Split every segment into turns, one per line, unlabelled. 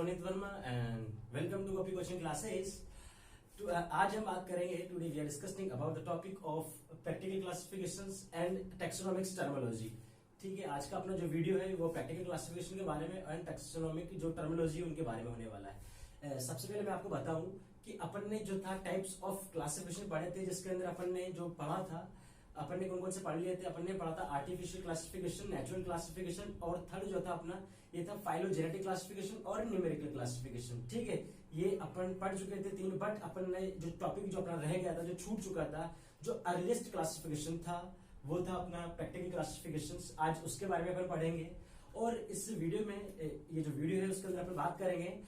Ronit Verma and welcome to copy coaching classes. आज हम बात करेंगे, today we are discussing about the topic of practical classifications and taxonomics terminology. ठीक है, आज का अपना जो वीडियो है वो प्रैक्टिकल क्लासिफिकेशन के बारे में एंड टैक्सोनॉमिक की जो टर्मिनोलॉजी उनके बारे में होने वाला है। सबसे पहले मैं आपको बताऊं कि अपन ने जो था टाइप्स ऑफ क्लासिफिकेशन पढ़े थे, जिसके अंदर अपन ने जो पढ़ा था, अपन ने कौन कौन से पढ़ लिए थे। अपन ने पढ़ा था आर्टिफिशियल क्लासिफिकेशन, नेचुरल क्लासिफिकेशन और थर्ड जो था अपना ये था फाइलोजेनेटिक क्लासिफिकेशन और न्यूमेरिकल क्लासिफिकेशन। ठीक है, ये अपन पढ़ चुके थे तीन, बट अपन ने जो टॉपिक जो अपना रह गया था, जो छूट चुका था, जो अर्लीस्ट क्लासिफिकेशन था वो था अपना प्रैक्टिकल क्लासिफिकेशन। आज उसके बारे में अपन पढ़ेंगे और इस वीडियो में, ये जो वीडियो है उसके अंदर अपन बात करेंगे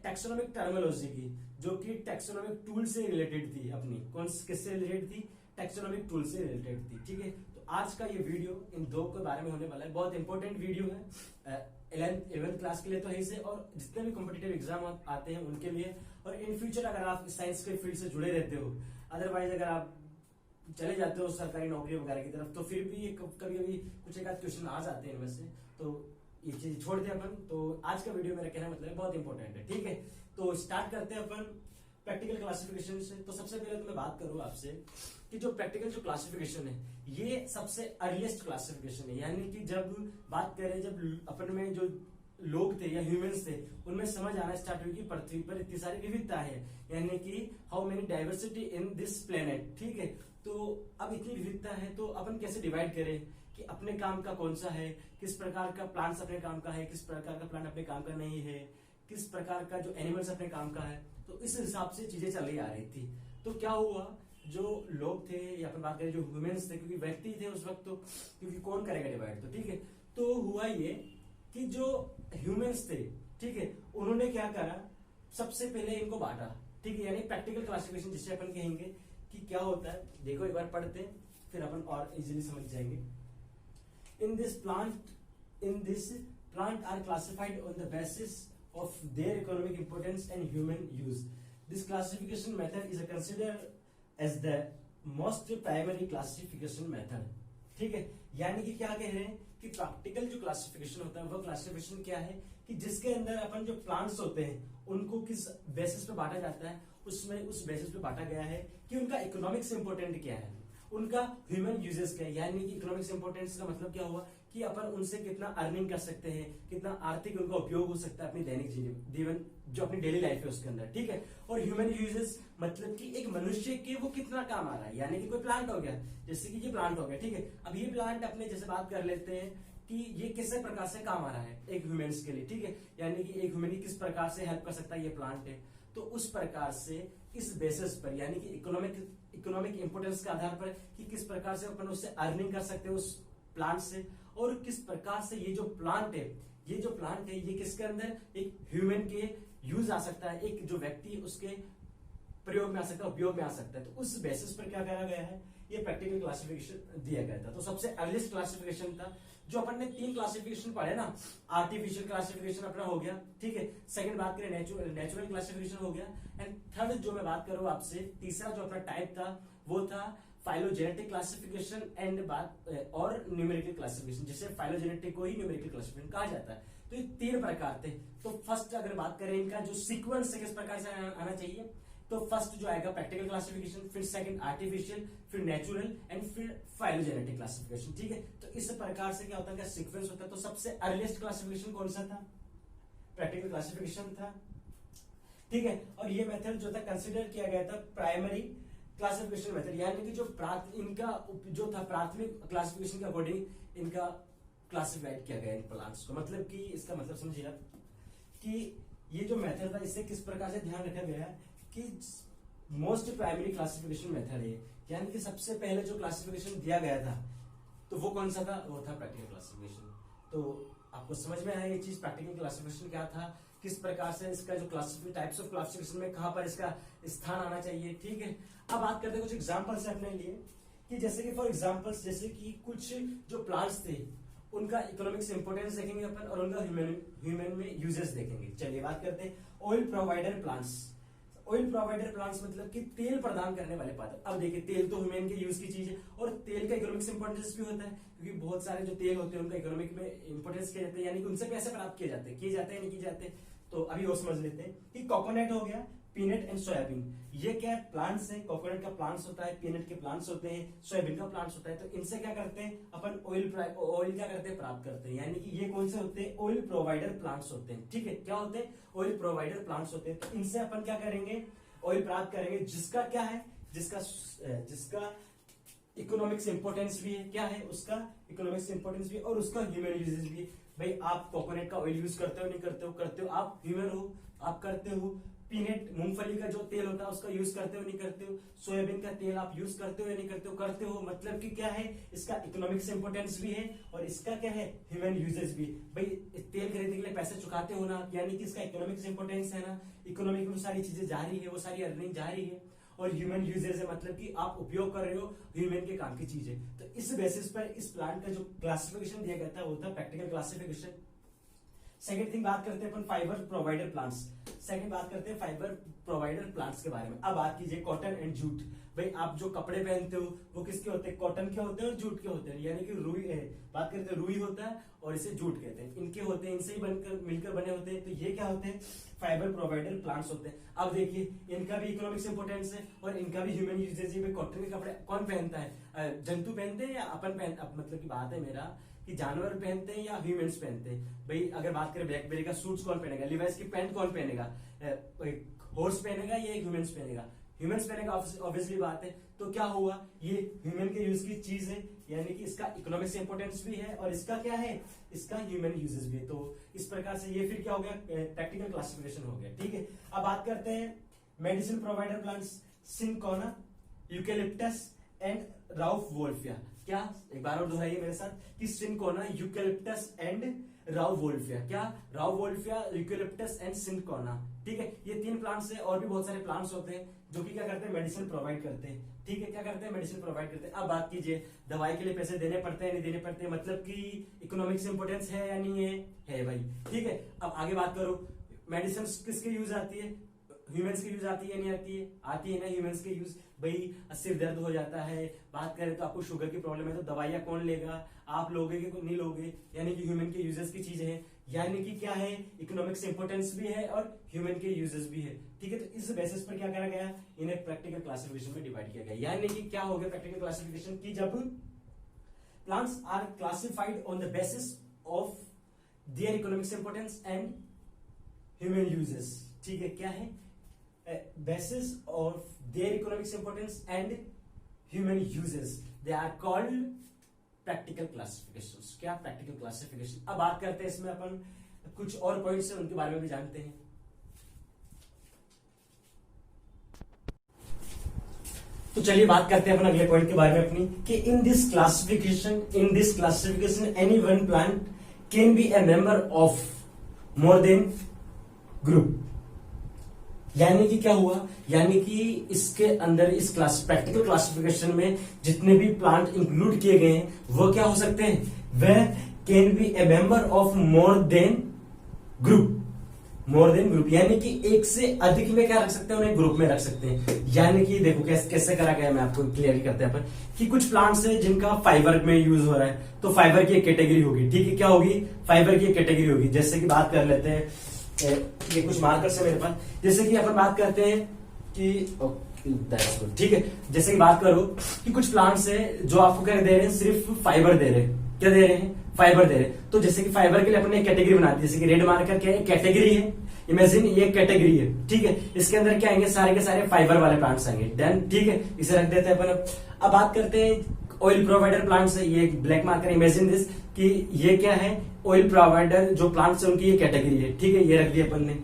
टैक्सोनॉमिक टर्मिनोलॉजी की, जो कि टैक्सोनॉमिक टूल से रिलेटेड थी। अपनी कौन किससे रिलेटेड थी? टैक्सोनॉमिक टूल से रिलेटेड थी। ठीक है, तो आज का ये वीडियो इन दो के बारे में होने वाला है। बहुत इंपॉर्टेंट वीडियो है 11th क्लास के लिए तो है से, और जितने भी कॉम्पिटिटिव एग्जाम आते हैं उनके लिए, और इन फ्यूचर अगर आप साइंस के फील्ड से जुड़े रहते हो, अदरवाइज अगर आप चले जाते हो सरकारी नौकरी वगैरह की तरफ, तो फिर भी कभी कभी कुछ एक आध क्वेश्चन आ जाते हैं इनमें से, तो ये चीज छोड़ दे अपन। तो आज का वीडियो मेरा कहना मतलब बहुत इंपॉर्टेंट है। ठीक है, तो स्टार्ट करते हैं अपन प्रैक्टिकल क्लासिफिकेशन से। तो सबसे पहले तो मैं बात करूं आपसे कि जो प्रैक्टिकल जो क्लासिफिकेशन है ये सबसे अर्लीस्ट क्लासिफिकेशन है। यानी कि जब बात करें, जब अपन में जो लोग थे या ह्यूमंस थे, उनमें समझ आना स्टार्ट हुई कि पृथ्वी पर इतनी सारी विविधता है, यानी कि how many diversity in this planet. ठीक है, तो अब इतनी विविधता है तो अपन कैसे डिवाइड करें कि अपने काम का कौन सा है, किस प्रकार का प्लांट्स अपने काम का है, किस प्रकार का प्लांट अपने काम का नहीं है, किस प्रकार का जो एनिमल्स अपने काम का है। तो इस हिसाब से चीजें चल रही आ रही थी। तो क्या हुआ, जो लोग थे या अपन बात करें जो ह्यूमंस थे, क्योंकि व्यक्ति थे उस वक्त, तो क्योंकि कौन करेगा डिवाइड। तो ठीक है, तो हुआ ये कि जो ह्यूमंस थे, ठीक है, उन्होंने क्या करा, सबसे पहले इनको बांटा। ठीक है, यानी प्रैक्टिकल क्लासिफिकेशन जिसे अपन कहेंगे कि क्या होता है, देखो एक बार पढ़ते फिर अपन और इजीली समझ जाएंगे। In this plant are classified on the basis of their economic importance and human use. This classification method is considered as the most primary classification method. ठीक है, यानी कि क्या कह रहे हैं कि प्रैक्टिकल जो क्लासिफिकेशन होता है वो क्लासिफिकेशन क्या है कि जिसके अंदर अपन जो प्लांट्स होते हैं उनको किस बेसिस पे बांटा जाता है, उसमें उस बेसिस पे बांटा गया है कि उनका इकोनॉमिक्स इंपोर्टेंट क्या है, उनका ह्यूमन यूजेस क्या है। यानी कि इकोनॉमिक्स इंपोर्टेंस का मतलब क्या हुआ कि अपन उनसे कितना अर्निंग कर सकते हैं, कितना आर्थिक उनका उपयोग हो सकता है अपनी दैनिक जीवन जो अपनी डेली लाइफ है उसके अंदर। ठीक है, और ह्यूमन यूजेस मतलब कि एक मनुष्य के वो कितना काम आ रहा है। यानी कि कोई प्लांट हो गया, जैसे कि ये प्लांट हो गया, ठीक है, अब ये प्लांट अपने जैसे बात कर लेते हैं कि ये किस प्रकार से काम आ रहा है एक ह्यूमंस के लिए। ठीक है, यानी कि एक ह्यूमन की किस प्रकार से हेल्प कर सकता है ये प्लांट है, तो उस प्रकार से इस बेसिस पर, यानी कि इकोनॉमिक इंपोर्टेंस के आधार पर कि किस प्रकार से अपन उससे अर्निंग कर सकते हैं उस प्लांट से, और किस प्रकार से ये जो प्लांट है ये किसके अंदर एक ह्यूमन के यूज आ सकता है, एक जो व्यक्ति उसके प्रयोग में आ सकता है, उपयोग में आ सकता है। तो उस बेसिस पर क्या करा गया है, ये प्रैक्टिकल क्लासिफिकेशन दिया गया था। तो सबसे अर्लीस्ट क्लासिफिकेशन था जो अपन ने 3 क्लासिफिकेशन पढ़े ना, आर्टिफिशियल क्लासिफिकेशन अपना हो गया, ठीक है, सेकंड बात करें नेचुरल क्लासिफिकेशन हो गया, एंड थर्ड जो मैं बात करूं आपसे, तीसरा जो अपना टाइप था वो था फाइलोजेनेटिक क्लासिफिकेशन एंड बात और न्यूमेरिकल क्लासिफिकेशन, जिसे फाइलोजेनेटिक को ही न्यूमेरिकल क्लासिफिकेशन कहा जाता है। तो ये 3 प्रकार थे। तो फर्स्ट अगर बात करें इनका जो सीक्वेंस है किस प्रकार से आना चाहिए, तो फर्स्ट जो आएगा प्रैक्टिकल क्लासिफिकेशन, फिर सेकंड आर्टिफिशियल, फिर नेचुरल एंड फिर फाइलोजेनेटिक क्लासिफिकेशन। ठीक है, तो इस प्रकार से क्या होता है, क्या सीक्वेंस होता है। तो सबसे अर्लीस्ट क्लासिफिकेशन कौन सा था? प्रैक्टिकल क्लासिफिकेशन था। ठीक है, और ये मेथड जो था कंसिडर किया गया था प्राइमरी क्लासिफिकेशन मेथड, यानी कि जो इनका जो था प्राथमिक क्लासिफिकेशन के अकॉर्डिंग इनका क्लासिफाइड किया गया इन प्लांट्स को। मतलब कि इसका मतलब समझिए आप कि ये जो मेथड था इससे किस प्रकार से ध्यान रखा गया है कि मोस्ट प्राइमरी क्लासिफिकेशन मेथड है, यानी कि सबसे पहले जो क्लासिफिकेशन दिया गया था तो वो कौन सा था, वो था प्रैक्टिकल क्लासिफिकेशन। तो आपको समझ में आया ये चीज, प्रैक्टिकल क्लासिफिकेशन क्या था, किस प्रकार से इसका जो क्लासिफिकेशन टाइप्स ऑफ क्लासिफिकेशन में कहां पर इसका स्थान आना चाहिए। ठीक है, अब बात करते हैं कुछ एग्जांपल्स अपने लिए कि जैसे कि फॉर एग्जांपल्स, जैसे कि कुछ जो प्लांट्स थे उनका इकोनॉमिक्स इंपोर्टेंस देखेंगे अपन और उनका ह्यूमन में यूजेस देखेंगे। चलिए बात करते हैं oil provider plants. Oil provider plants मतलब कि तेल प्रदान करने वाले पदार्थ। अब देखिए तेल तो ह्यूमन के यूज की चीज है और तेल का इकोनॉमिक्स इंपोर्टेंस भी होता है, क्योंकि बहुत सारे जो तेल होते हैं उनका इकोनॉमिक में इंपोर्टेंस किया जाता है, यानी कि उनसे पैसे प्राप्त किए जाते हैं या नहीं किए जाते। तो अभी वो समझ लेते हैं कि कोकोनट हो गया, पीनट एंड सोयाबीन, ये क्या प्लांट्स है, कोकोनट का प्लांट्स होता है, पीनट के प्लांट्स होते हैं, सोयाबीन का प्लांट्स होता है। तो इनसे क्या करते हैं अपन, ऑयल क्या करते हैं, प्राप्त करते हैं। यानी कि ये कौन से होते हैं, ऑयल प्रोवाइडर प्लांट्स होते हैं। ठीक है, क्या होते हैं, ऑयल प्रोवाइडर प्लांट्स होते हैं। तो इनसे अपन क्या करेंगे, ऑयल प्राप्त करेंगे, जिसका क्या है, जिसका इकोनॉमिक्स इंपोर्टेंस भी है, क्या है उसका इकोनॉमिक्स इंपोर्टेंस भी है और उसका ह्यूमन यूजेस भी है। भाई आप कोकोनट का ऑयल यूज करते हो नहीं करते हो, करते हो, आप ह्यूमन हो, आप करते हो। पीनट मूंगफली का जो तेल होता है उसका यूज करते हो नहीं करते हो, सोयाबीन का तेल आप यूज करते हो या नहीं करते हो, करते हो। मतलब कि क्या है, इसका इकोनॉमिक्स इंपोर्टेंस भी है और इसका क्या है, ह्यूमन यूजेस भी। भाई तेल खरीदने के लिए पैसे चुकाते हो ना, यानी कि इसका इकोनॉमिक्स इंपोर्टेंस है ना, इकोनॉमिक में सारी चीजें जा रही है, वो सारी अर्निंग जा रही है। और ह्यूमन यूजेस है, मतलब कि आप उपयोग कर रहे हो ह्यूमन के काम की चीजें। तो इस बेसिस पर इस प्लांट का जो क्लासिफिकेशन दिया गया था वो था प्रैक्टिकल क्लासिफिकेशन। सेकंड थिंग बात करते हैं अपन फाइबर प्रोवाइडर प्लांट्स। सेकंड बात करते हैं फाइबर प्रोवाइडर प्लांट्स के बारे में। अब बात कीजिए कॉटन एंड जूट। भाई आप जो कपड़े पहनते हो वो किसके होते हैं, कॉटन के होते हैं और जूट के होते हैं। यानी कि रुई है, बात करते हैं रुई होता है और इसे जूट कहते हैं, इनके होते हैं, इनसे ही बनकर मिलकर बने होते हैं। तो ये क्या होते हैं, फाइबर प्रोवाइडर प्लांट्स होते हैं। अब देखिए इनका भी इकोनॉमिक्स इंपोर्टेंस है और इनका भी ह्यूमन यूजेज है। कॉटन के कपड़े कौन पहनता है, जंतु पहनते हैं या अपन मतलब की बात है मेरा कि जानवर पहनते हैं या ह्यूमंस पहनते हैं। भाई अगर बात करें ब्लैकबेरी का सूट्स कौन पहनेगा, लिवाइस की पैंट कौन पहनेगा, हॉर्स पहनेगा या ह्यूमंस पहनेगा, ह्यूमंस पहनेगा, ऑब्वियसली बात है। तो क्या हुआ, ये ह्यूमन के यूज की चीज है, यानी कि इसका इकोनॉमिक्स इंपोर्टेंस भी है और इसका क्या है, इसका ह्यूमन यूजेस भी है। तो इस प्रकार से ये फिर क्या हो गया, प्रैक्टिकल क्लासिफिकेशन हो गया। ठीक है, अब बात करते हैं medicine provider plants, cinchona, eucalyptus and rauwolfia. क्या, एक बार और दोहराइए मेरे साथ कि cinchona, eucalyptus and rauwolfia. क्या, rauwolfia, eucalyptus and cinchona. ठीक है, ये तीन प्लांट्स है और भी बहुत सारे प्लांट्स होते हैं जो कि क्या करते हैं, मेडिसिन प्रोवाइड करते हैं। ठीक है, क्या करते हैं, मेडिसिन प्रोवाइड करते हैं। अब बात कीजिए दवाई के लिए पैसे देने पड़ते हैं नहीं देने पड़ते, मतलब कि इकोनॉमिक्स इंपोर्टेंस है या नहीं है भाई। ठीक है, अब आगे बात करो, मेडिसिन किसके यूज आती है, ह्यूमंस की यूज आती है नहीं आती है ना ह्यूमंस के यूज। भाई सिर दर्द हो जाता है, बात करें तो आपको शुगर की प्रॉब्लम है तो दवाइयां कौन लेगा, आप लोगे कि नहीं लोगे, यानी कि ह्यूमन के यूजेस की चीजें हैं। यानी कि क्या है, इकोनॉमिक्स इंपोर्टेंस भी है और ह्यूमन के यूजेस भी है। ठीक है, तो इस बेसिस पर क्या करा गया, इन्हें प्रैक्टिकल क्लासिफिकेशन में डिवाइड किया गया। यानी कि क्या हो गया प्रैक्टिकल क्लासिफिकेशन की, जब plants are classified on the basis of their economics importance and human uses. ठीक है, क्या है, basis of their economics importance and human uses, they are called practical classifications। क्या, practical classification। अब बात करते हैं इसमें अपन कुछ और पॉइंट्स हैं उनके बारे में भी जानते हैं। तो चलिए बात करते हैं अपन अगले पॉइंट के बारे में अपनी, कि in this classification any one plant can be A member of more than group. यानी कि क्या हुआ, यानी कि इसके अंदर इस प्रैक्टिकल क्लासिफिकेशन में जितने भी प्लांट इंक्लूड किए गए हैं वो क्या हो सकते हैं, वह can be A member of more than group, यानी कि एक से अधिक में क्या रख सकते हैं, उन्हें ग्रुप में रख सकते हैं। यानी कि देखो कैसे करा गया, मैं आपको क्लियर करते हैं अपन कि कुछ प्लांट्स है जिनका फाइबर में यूज हो रहा है, तो फाइबर की एक कैटेगरी होगी। ठीक है, क्या होगी, फाइबर की एक कैटेगरी होगी। जैसे कि बात कर लेते हैं, ये कुछ मार्कर्स है मेरे पास, जैसे कि अपन बात करते हैं कि ठीक है, जैसे कि बात करो कि कुछ प्लांट्स है जो आपको क्या दे रहे हैं, सिर्फ फाइबर दे रहे हैं। क्या दे रहे हैं, फाइबर दे रहे हैं। तो जैसे कि फाइबर के लिए अपने एक कैटेगरी बनाती है, जैसे कि रेड मार्कर क्या है, कैटेगरी है। इमेजिन ये कैटेगरी है, ठीक है, इसके अंदर क्या आएंगे, सारे के सारे फाइबर वाले प्लांट्स आएंगे। देन ठीक है, इसे रख देते हैं अपन। अब बात करते हैं ऑयल प्रोवाइडर प्लांट्स है, ये ब्लैक मार्कर, इमेजिन दिस कि ये क्या है, ऑयल प्रोवाइडर जो प्लांट्स है उनकी ये कैटेगरी है। ठीक है, ये रख दिया अपन ने।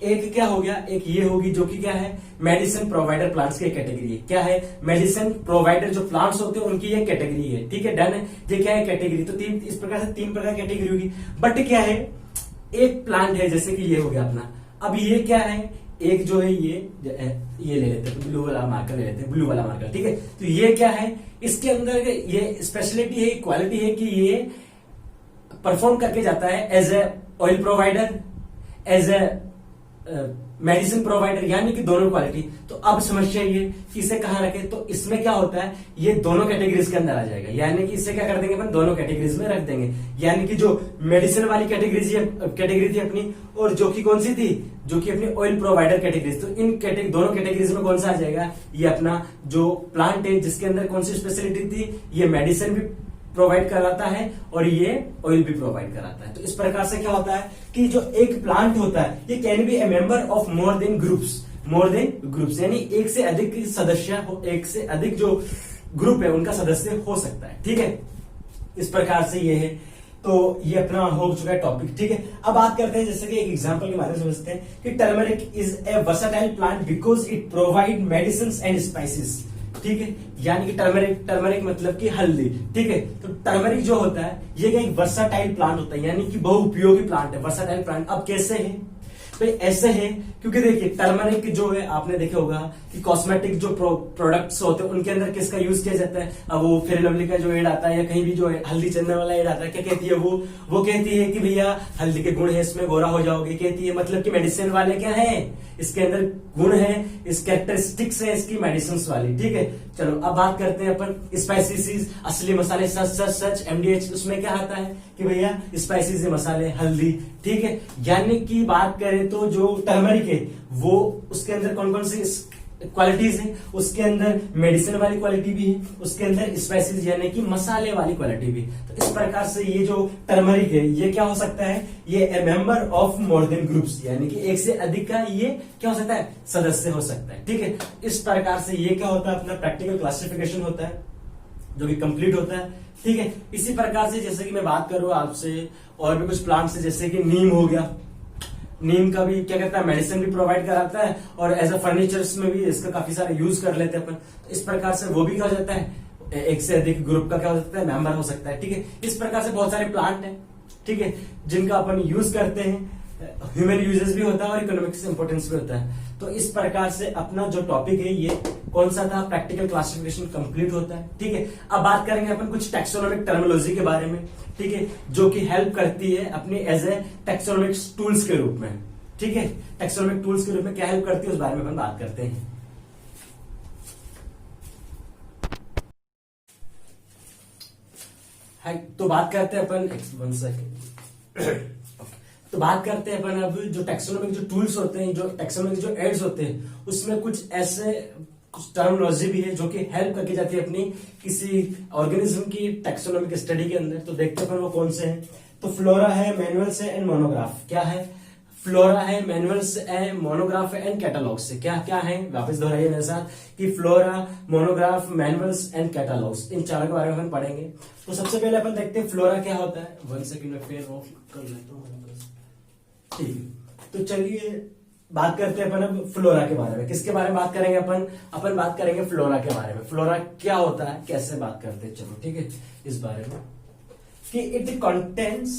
एक क्या हो गया, एक ये होगी जो कि क्या है, मेडिसिन प्रोवाइडर प्लांट्स की कैटेगरी है। क्या है, मेडिसिन प्रोवाइडर जो प्लांट्स होते हैं उनकी ये कैटेगरी है। ठीक है, डन है, ये क्या है, कैटेगरी। तो तीन, इस प्रकार से तीन प्रकार कैटेगरी होगी। बट क्या है, एक प्लांट है जैसे कि ये हो गया अपना। अब ये क्या है, एक जो है ये ले लेते हैं, ब्लू वाला मार्कर ले लेते हैं, ब्लू वाला मार्कर। ठीक है, तो ये क्या है, इसके अंदर ये स्पेशलिटी है, क्वालिटी है कि ये परफॉर्म करके जाता है as a oil provider, as a medicine provider, यानी कि दोनों क्वालिटी। तो अब समस्या ये कि इसे कहाँ रखे, तो इसमें क्या होता है, ये दोनों कैटेगरीज के अंदर आ जाएगा, यानी कि इसे क्या कर देंगे अपन, दोनों कैटेगरीज में रख देंगे। यानी कि जो मेडिसिन वाली कैटेगरी थी अपनी, और जो कि कौन सी थी, जो कि अपनी ऑयल प्रोवाइडर कैटेगरीज, तो इन दोनों कैटेगरीज में कौन सा आ जाएगा, ये अपना जो प्लांट है जिसके अंदर कौन सी स्पेशलिटी थी, ये मेडिसिन भी प्रोवाइड कराता है और ये ऑयल भी प्रोवाइड कराता है। तो इस प्रकार से क्या होता है कि जो एक प्लांट होता है, ये can be A member of more than groups, यानी एक से अधिक सदस्य, एक से अधिक जो ग्रुप है उनका सदस्य हो सकता है। ठीक है, इस प्रकार से ये है। तो ये अपना हो चुका है टॉपिक। ठीक है, अब बात करते हैं जैसे कि एक एग्जांपल के बारे में समझते हैं कि turmeric is a versatile plant because it provide medicine and spices. ठीक है, यानी कि टर्मरिक मतलब कि हल्दी। ठीक है, तो टर्मरिक जो होता है ये एक वर्सेटाइल प्लांट होता है, यानी कि बहुउपयोगी प्लांट है, वर्सेटाइल प्लांट। अब कैसे है भाई, ऐसे है क्योंकि देखिए टर्मरिक जो है आपने देखे होगा कि कॉस्मेटिक जो प्रोडक्ट्स होते हैं उनके अंदर किसका यूज किया जाता है। अब वो फेयर लवली का जो एड आता है या कहीं भी जो है हल्दी चंदन वाला एड आता है, क्या कहती है वो कहती है कि भैया हल्दी के गुण है, इसमें गोरा हो जाओगे, कहती है। मतलब कि मेडिसिन वाले क्या है, इसके अंदर गुण है, इस कैरेक्टरिस्टिक्स है इसकी मेडिसिन वाली। ठीक है, चलो अब बात करते हैं अपन स्पाइसेस, असली मसाले, सच MDH, उसमें क्या आता है कि भैया स्पाइसेस मसाले, हल्दी। ठीक है, यानी कि बात करें तो जो टर्मरिक है वो उसके अंदर कौन कौन सी क्वालिटीज है, उसके अंदर मेडिसिन वाली क्वालिटी भी है, उसके अंदर स्पाइसेस यानी कि मसाले वाली क्वालिटी भी। तो इस प्रकार से ये जो टर्मरिक है ये क्या हो सकता है, ये ए member of more than groups, यानी कि एक से अधिक का ये क्या हो सकता है, सदस्य हो सकता है। ठीक है, इस प्रकार से ये क्या होता है, अपना प्रैक्टिकल क्लासिफिकेशन होता है जो कि कंप्लीट होता है। ठीक है, इसी प्रकार से जैसे कि मैं बात करूं आपसे और भी कुछ प्लांट्स है, जैसे कि नीम हो गया, नीम का भी क्या कहता है, मेडिसिन भी प्रोवाइड कराता है और एज अ फर्नीचर्स में भी इसका काफी सारा यूज कर लेते हैं अपन। तो इस प्रकार से वो भी क्या हो जाता है, एक से अधिक ग्रुप का क्या हो सकता है, मेंबर हो सकता है। ठीक है, इस प्रकार से बहुत सारे प्लांट हैं, ठीक है, जिनका अपन यूज करते हैं, ह्यूमन यूजेस भी होता है और इकोनॉमिक्स इंपोर्टेंस भी होता है। तो इस प्रकार से अपना जो टॉपिक है ये कौन सा था, प्रैक्टिकल क्लासिफिकेशन कंप्लीट होता है। ठीक है, अब बात करेंगे अपन कुछ टैक्सोनॉमिक टर्मिनोलॉजी के बारे में। ठीक है, जो कि हेल्प करती है अपनी एज ए टैक्सोनॉमिक टूल्स के रूप में। ठीक है, टैक्सोनॉमिक टूल्स के रूप में क्या हेल्प करती है उस बारे में अपन बात करते हैं। तो बात करते हैं अपन, 1 सेकेंड। तो बात करते हैं अपन अब जो टैक्सोनॉमिक जो टूल्स होते हैं, जो टैक्सोनॉमिक जो एड्स होते हैं, उसमें कुछ ऐसे कुछ टर्मिनोलॉजी भी है जो कि हेल्प करके जाती है अपनी किसी ऑर्गेनिज्म की टैक्सोनॉमिक स्टडी के अंदर। तो देखते हैं अपन वो कौन से हैं। तो फ्लोरा है, मैनुअल्स है एंड मोनोग्राफ। क्या है, फ्लोरा है, मैनुअल्स है, मोनोग्राफ है एंड कैटलॉग्स है। क्या क्या है, वापस दोहराइए मेरे साथ कि flora, monograph, manuals and catalogues, इन चारों के बारे में अपन पढ़ेंगे। तो सबसे पहले अपन देखते हैं फ्लोरा क्या होता है। 1 सेकेंड में फेयर ऑफ कर लेता हूँ। ठीक है, तो चलिए बात करते हैं अपन अब फ्लोरा के बारे में। किसके बारे में बात करेंगे अपन बात करेंगे फ्लोरा के बारे में। फ्लोरा क्या होता है, कैसे बात करते हैं, चलो ठीक है, इस बारे में कि it contains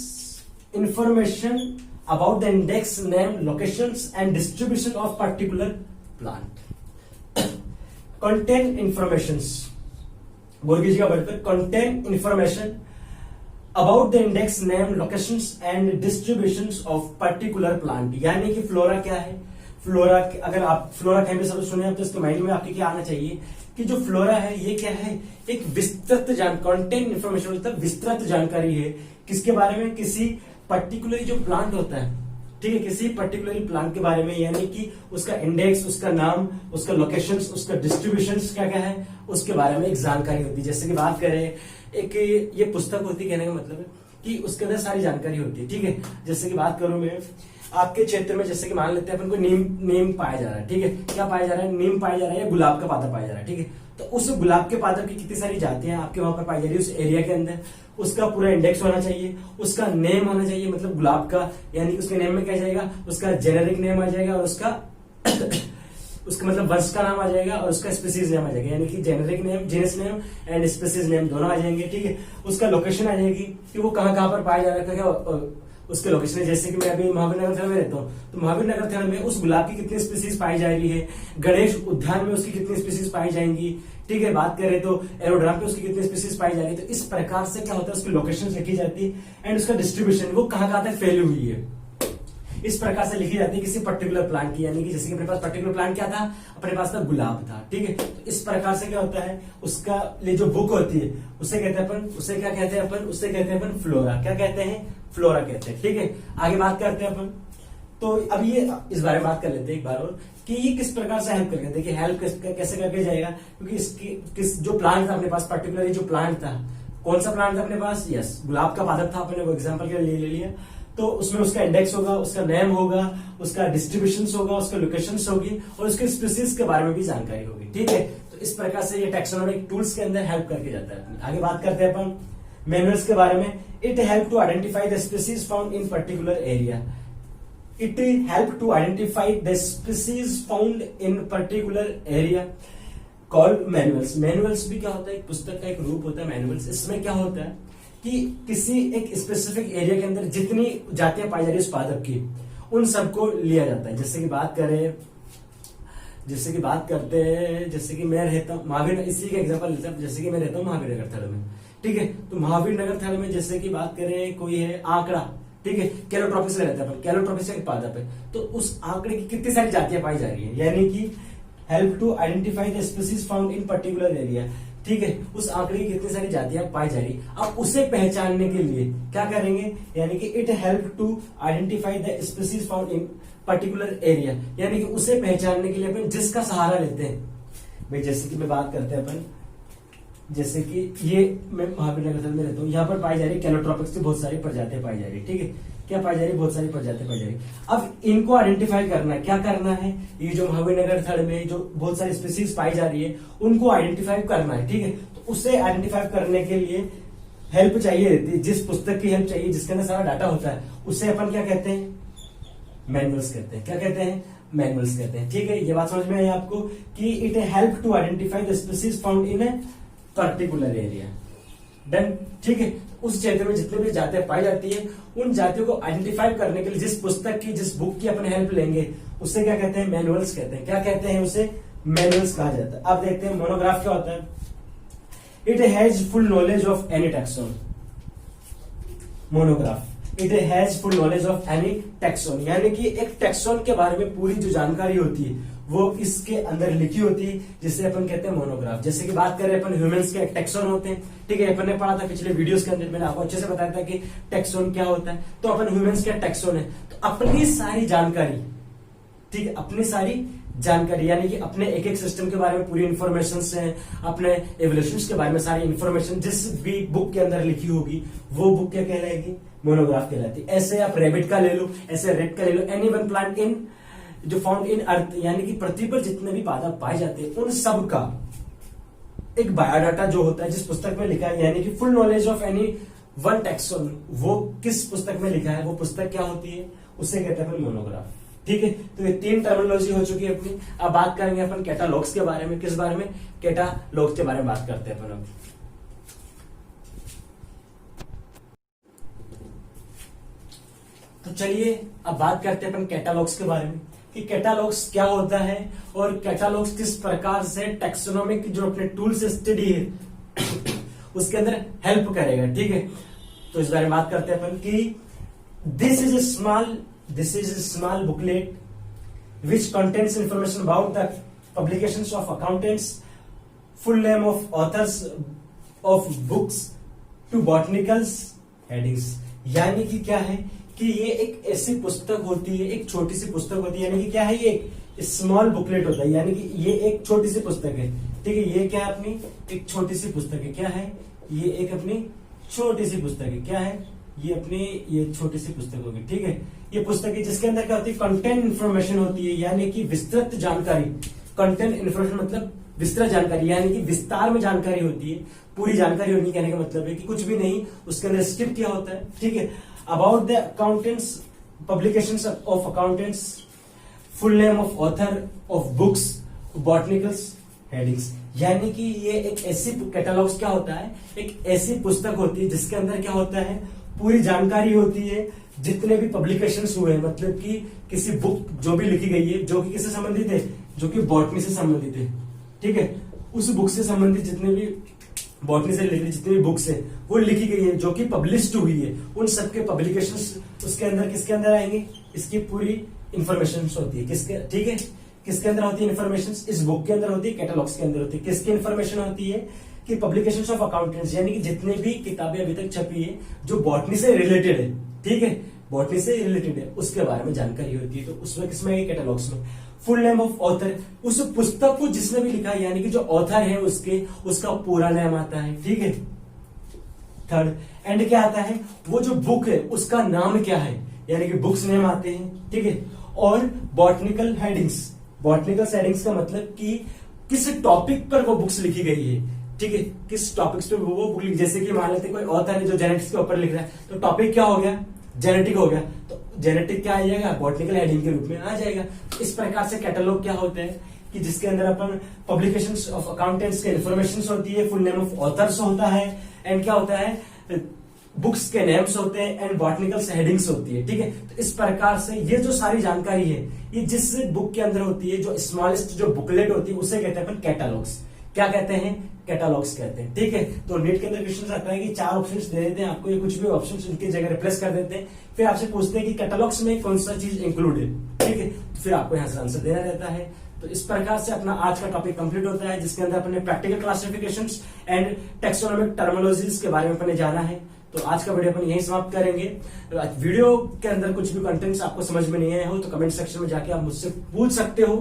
information about the index, name, locations and distribution of particular plant. Contain information, Borgi ji का वर्ड पे, contain information about the index, name, locations and distributions of particular plant. यानी कि फ्लोरा क्या है, फ्लोरा अगर आप फ्लोरा कहीं भी सब सुने तो इसके माइंड में आपके क्या आना चाहिए कि जो फ्लोरा है ये क्या है, एक विस्तृत कंटेंट इंफॉर्मेशन मतलब विस्तृत जानकारी है। किसके बारे में, किसी पर्टिकुलर जो प्लांट होता है, ठीक है, किसी पर्टिकुलर प्लांट के बारे में, यानी कि उसका इंडेक्स, उसका नाम, उसका लोकेशन, उसका डिस्ट्रीब्यूशन क्या क्या है, उसके बारे में एक जानकारी होती है। जैसे कि बात करें, एक ये पुस्तक होती है, कहने का मतलब है कि उसके अंदर सारी जानकारी होती है। ठीक है, जैसे कि बात करूं मैं आपके क्षेत्र में, जैसे कि मान लेते हैं अपन को नीम पाया जा रहा है। ठीक है, क्या पाया जा रहा है, नीम पाया जा रहा है या गुलाब का पाता पाया जा रहा है। ठीक है, तो उस गुलाब के पादप की कितनी सारी जातियां आपके वहां पर पाई जा रही है उस एरिया के अंदर, उसका पूरा इंडेक्स होना चाहिए, उसका नेम होना चाहिए, मतलब गुलाब का, यानी उसके नेम में क्या जाएगा, उसका जेनेरिक नेम आ जाएगा और उसका उसका मतलब वंश का नाम आ जाएगा और उसका स्पीसीज नेम आ जाएगा, यानी कि generic name, genus name and species name दोनों आ जाएंगे। ठीक है, उसका लोकेशन आ जाएगी कि वो कहाँ पर पाया जा रहा है, क्या उसके लोकेशन है। जैसे कि मैं अभी महावीर नगर थाना में रहता हूँ, तो महावीर नगर थाना में उस गुलाब की कितनी स्पीसीज पाई जा रही है, गणेश उद्यान में उसकी कितनी स्पीसीज पाई जाएंगी। ठीक है, बात करें तो एरोड्राम पे उसकी कितनी स्पीसीज पाई जा रही है। तो इस प्रकार से क्या होता है, उसकी लोकेशन लिखी जाती है एंड उसका डिस्ट्रीब्यूशन वो कहाँ तक फैली हुई है। इस प्रकार से लिखी जाती है किसी पर्टिकुलर प्लांट की, यानी कि जैसे कि अपने पास पर्टिकुलर प्लांट क्या था, अपने पास था गुलाब था, ठीक है। तो इस प्रकार से क्या होता है, उसका ये जो बुक होती है उसे कहते हैं अपन, उसे क्या कहते हैं अपन, उसे कहते हैं अपन फ्लोरा, क्या कहते हैं, फ्लोरा कहते हैं, ठीक है। आगे बात करते हैं अपन, तो अब ये इस बारे में बात कर लेते हैं एक बार और कि ये किस प्रकार से हेल्प करके, देखिए हेल्प कैसे करके जाएगा, क्योंकि इसकी जो प्लांट था अपने पास, पर्टिकुलरली जो प्लांट था, कौन सा प्लांट था अपने पास, यस गुलाब का पादप था, अपने वो एग्जांपल के लिए ले लिया। तो उसमें उसका इंडेक्स होगा, उसका नेम होगा, उसका डिस्ट्रीब्यूशन होगा, उसका लोकेशन होगी और उसके स्पीसीज के बारे में भी जानकारी होगी, ठीक है। तो इस प्रकार से ये टैक्सोनॉमिक टूल्स के अंदर हेल्प करके जाता है। आगे बात करते हैं अपन मैनुअल्स के बारे में। It help to identify the species found in particular area. It help to identify the species found in particular area called manuals. Manuals भी क्या होता है, एक पुस्तक का एक रूप होता है manuals। इसमें क्या होता है कि किसी एक स्पेसिफिक एरिया के अंदर जितनी जातियां पाई जा रही है उस पादप की, उन सबको लिया जाता है। जैसे कि बात करते हैं, जैसे कि मैं रहता हूँ महावीर, इसी का एग्जांपल लेते हैं, जैसे कि मैं रहता हूँ महावीर नगर थल में, ठीक है। तो महावीर नगर थल में जैसे कि बात करें, कोई है आंकड़ा, ठीक है, कैलोट्रोपिस ले लेते हैं अपन, कैलोट्रोपिस एक पादप है, तो उस आंकड़े की कितनी सारी जातियां पाई जा रही है, यानी कि help to identify the species found in particular area, ठीक है। उस आंकड़े की कितनी सारी जातियां पाई जा रही, अब उसे पहचानने के लिए क्या करेंगे, यानी कि it help to identify the species found in particular area, यानी कि उसे पहचानने के लिए अपन जिसका सहारा लेते हैं। भाई जैसे कि मैं बात करते हैं अपन, जैसे कि ये मैं महावीर नगर में रहता हूँ, यहाँ पर पाई जा रही कैलोट्रोपिक्स की बहुत सारी प्रजातियां पाई जा रही है, ठीक है। क्या पाई जा रही, बहुत सारी प्रजातियां पाई जा रही। अब इनको आइडेंटिफाई करना है, क्या करना है, ये जो महावीर नगर थड़ में जो बहुत सारी स्पीसीज पाई जा रही है उनको आइडेंटिफाई करना है, ठीक है। तो उसे आइडेंटिफाई करने के लिए हेल्प चाहिए रहती है, जिस पुस्तक की हेल्प चाहिए, जिसके अंदर सारा डाटा होता है, उसे अपन क्या कहते हैं, मैनुअल्स कहते हैं। क्या कहते हैं, मैनुअल्स कहते हैं, ठीक है। ये बात समझ में आई आपको कि it help to identify the species found in a particular area, done, ठीक है। उस क्षेत्र में जितने भी जातियां पाई जाती है, उन जातियों को आइडेंटिफाई करने के लिए जिस पुस्तक की, जिस बुक की अपन हेल्प लेंगे, उसे क्या कहते हैं, मैनुअल्स कहते हैं। क्या कहते हैं, उसे मैनुअल्स कहा जाता है। अब देखते हैं मोनोग्राफ क्या होता है। It has full knowledge of any taxon. Monograph, it has full knowledge of any taxon, यानी कि एक टैक्सोन के बारे में पूरी जो जानकारी होती है वो इसके अंदर लिखी होती है, जिसे अपन कहते हैं मोनोग्राफ। जैसे कि बात करें अपन ह्यूमंस के टैक्सोन होते हैं, ठीक है, अपन ने पढ़ा था पिछले वीडियोस के अंदर, मैंने आपको अच्छे से बताया था कि टैक्सोन क्या होता है। तो अपन ह्यूमंस के टैक्सोन है, तो अपनी सारी जानकारी, ठीक है, अपनी सारी जानकारी, यानी कि अपने एक एक सिस्टम के बारे में पूरी इन्फॉर्मेशन है, अपने एवोल्यूशन के बारे में सारी इन्फॉर्मेशन जिस भी बुक के अंदर लिखी होगी, वो बुक क्या कहलाएगी, मोनोग्राफ कहलाती है। ऐसे आप रैबिट का ले लो, ऐसे रेड का ले लो, एनी वन प्लांट इन जो फाउंड इन अर्थ, यानी कि पृथ्वी पर जितने भी पादप पाए जाते हैं उन सब का एक बायोडाटा जो होता है जिस पुस्तक में लिखा है, यानी कि full knowledge of any one taxon, वो किस पुस्तक में लिखा है, वो पुस्तक क्या होती है, उसे कहते हैं मोनोग्राफ, ठीक है। तो ये तीन टर्मिनोलॉजी हो चुकी है अपनी। अब बात करेंगे अपन कैटालॉग्स के बारे में। किस बारे में, कैटालॉग्स के बारे में बात करते हैं अपन अब। तो चलिए अब बात करते हैं अपन कैटालॉग्स के बारे में कि कैटालॉग्स क्या होता है और कैटालॉग्स किस प्रकार से टैक्सोनॉमिक जो अपने टूल्स स्टडी है उसके अंदर हेल्प करेगा, ठीक है। तो इस बारे में बात करते हैं अपन कि this is a small booklet which contains information about the publications of accountants, full name of authors of books to botanicals headings। यानी कि क्या है कि ये एक ऐसी पुस्तक होती है, एक छोटी सी पुस्तक होती है, यानी कि क्या है, ये एक स्मॉल बुकलेट होता है, यानी कि ये एक छोटी सी पुस्तक है, ठीक है। ये क्या है, अपनी एक छोटी सी पुस्तक है, क्या है, ये एक अपनी छोटी सी पुस्तक है, क्या है, ये अपनी ये छोटी सी पुस्तक होगी, ठीक है। ये पुस्तक है जिसके अंदर क्या होती है, कंटेंट इन्फॉर्मेशन होती है, यानी कि विस्तृत जानकारी। कंटेंट इन्फॉर्मेशन मतलब विस्तृत जानकारी, यानी कि विस्तार में जानकारी होती है, पूरी जानकारी होनी, कहने का मतलब है कि कुछ भी नहीं, उसके अंदर स्किप किया होता है, ठीक है। About the accountants, publications of accountants, full name of author of books, botanicals headings, यानी कि ये एक ऐसी कैटालॉग्स क्या होता है, एक ऐसी पुस्तक होती है जिसके अंदर क्या होता है, पूरी जानकारी होती है, जितने भी पब्लिकेशंस हुए हैं, मतलब कि किसी बुक जो भी लिखी गई है जो कि किससे संबंधित है, जो कि बॉटनी से संबंधित है, ठीक है। उस बुक से संबंधित जितने भी बॉटनी से रिलेटेड जितनी भी बुक्स है वो लिखी गई है, जो कि पब्लिश्ड हुई है, उन सबके पब्लिकेशंस उसके अंदर किसके अंदर आएंगे, इसकी पूरी इंफॉर्मेशन होती है किसके, ठीक है, किसके अंदर होती है इंफॉर्मेशन, इस बुक के अंदर होती है, कैटलॉग्स के अंदर होती है। किसकी इंफॉर्मेशन होती है कि पब्लिकेशंस ऑफ अकाउंटेंट्स, यानी कि जितने भी किताबें अभी तक छपी है जो बॉटनी से रिलेटेड है, ठीक है, बॉटनी से रिलेटेड है, उसके बारे में जानकारी होती है। तो उसमें किसमें, कैटलॉग्स में। फुल नेम ऑफ ऑथर, उस पुस्तक को जिसने भी लिखा है, यानी कि जो ऑथर है उसका पूरा नाम आता है, ठीक है। थर्ड एंड क्या आता है, वो जो बुक है उसका नाम क्या है, यानी कि बुक्स नेम आते हैं, ठीक है। और बॉटनिकल हेडिंग्स, बॉटनिकल हेडिंग्स का मतलब कि किस टॉपिक पर वो बुक्स लिखी गई है, ठीक है, किस टॉपिक्स पे वो बुक लिखी, जैसे कि मान लेते कोई ऑथर है जो जेनेटिक्स के ऊपर लिख रहा है, तो टॉपिक क्या हो गया, जेनेटिक हो गया, तो जेनेटिक क्या आ जाएगा, बॉटनिकल हेडिंग के रूप में आ जाएगा। इस प्रकार से कैटलॉग क्या होते हैं कि जिसके अंदर अपन पब्लिकेशंस ऑफ अकाउंटेंट्स के इंफॉर्मेशन होती है, फुल नेम ऑफ ऑथर्स होता है, एंड क्या होता है, बुक्स के नेम्स होते हैं, एंड बॉटनिकल हेडिंग्स होती है, ठीक है। तो इस प्रकार से ये जो सारी जानकारी है ये जिस बुक के अंदर होती है, जो स्मॉलेस्ट जो बुकलेट होती है उसे कहते हैं अपन कैटलॉग्स। क्या कहते हैं, कैटलॉग्स कहते हैं, ठीक है। तो नीट के अंदर क्वेश्चन आता है कि 4 ऑप्शंस दे देते हैं आपको, ये कुछ भी ऑप्शंस उनकी जगह रिप्लेस कर देते हैं, फिर आपसे पूछते हैं कि कैटलॉग्स में कौन सा चीज इंक्लूड है, ठीक है, फिर आपको यहाँ से आंसर देना रहता है। तो इस प्रकार से अपना आज का टॉपिक कंप्लीट होता है, जिसके अंदर अपने practical classifications and taxonomic terminologies के बारे में अपने जाना है। तो आज का वीडियो अपन यहीं समाप्त करेंगे। वीडियो के अंदर कुछ भी कंटेंट्स आपको समझ में नहीं आए हो तो कमेंट सेक्शन में जाके आप मुझसे पूछ सकते हो,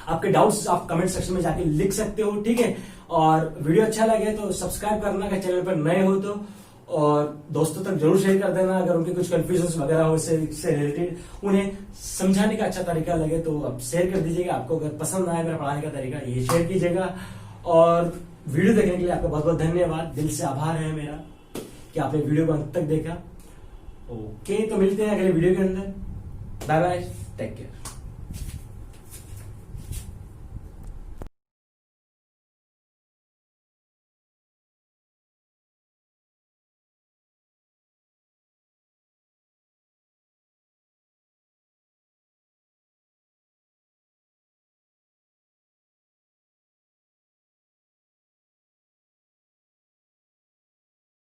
आपके डाउट्स आप कमेंट सेक्शन में जाके लिख सकते हो, ठीक है। और वीडियो अच्छा लगे तो सब्सक्राइब करना, अगर चैनल पर नए हो तो, और दोस्तों तक जरूर शेयर कर देना अगर उनके कुछ कंफ्यूजन वगैरह हो इससे रिलेटेड, उन्हें समझाने का अच्छा तरीका लगे तो आप शेयर कर दीजिएगा। आपको अगर पसंद आए मेरा पढ़ाने का तरीका, ये शेयर कीजिएगा। और वीडियो देखने के लिए आपका बहुत बहुत धन्यवाद, दिल से आभार है मेरा कि आपने वीडियो को अंत तक देखा। ओके, तो मिलते हैं अगले वीडियो के अंदर। Bye bye, take care.